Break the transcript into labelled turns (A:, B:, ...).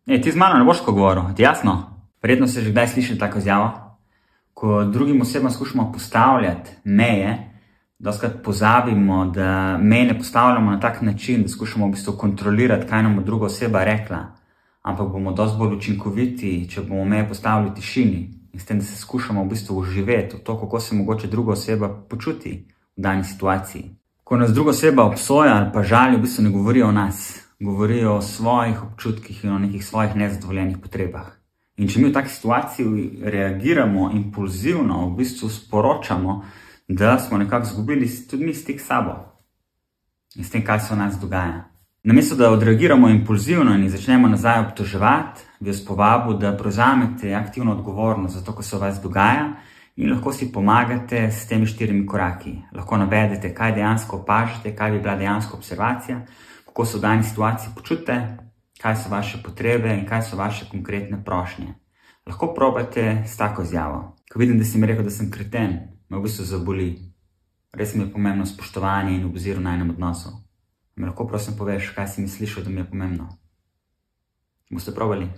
A: Ti z mano ne boš tako govoril, ti jasno? Verjetno ste že kdaj slišali tako izjavo. Ko drugim osebam skušamo postavljati meje, dostakrat pozabimo, da meje ne postavljamo na tak način, da skušamo v bistvu kontrolirati, kaj nam bo druga oseba rekla. Ampak bomo dosti bolj učinkoviti, če bomo meje postavili v tišini in s tem, da se skušamo v bistvu uživeti v to, kako se mogoče druga oseba počuti v dani situaciji. Ko nas druga oseba obsoja ali pa žali, v bistvu ne govorijo o nas. Govorijo o svojih občutkih in o nekih svojih nezadovoljenih potrebah. In če mi v taki situaciji reagiramo impulzivno, v bistvu sporočamo, da smo nekako izgubili tudi mi stik s sabo in s tem, kaj se v nas dogaja. Namesto da odreagiramo impulzivno in začnemo nazaj obtoževati, bi vas povabil, da prevzamete aktivno odgovornost za to, ko se v vas dogaja in lahko si pomagate s temi 4 koraki. Lahko navedete, kaj dejansko opažate, kaj bi bila dejansko observacija, kako se v dani situaciji počutite, kaj so vaše potrebe in kaj so vaše konkretne prošnje. Lahko probajte s tako izjavo. Ko vidim, da si mi rekel, da sem kreten, me v bistvu zaboli. Res mi je pomembno spoštovanje in obzir v najnem odnosu. Mi lahko prosim poveš, kaj si mi slišal, da mi je pomembno. Boste probali?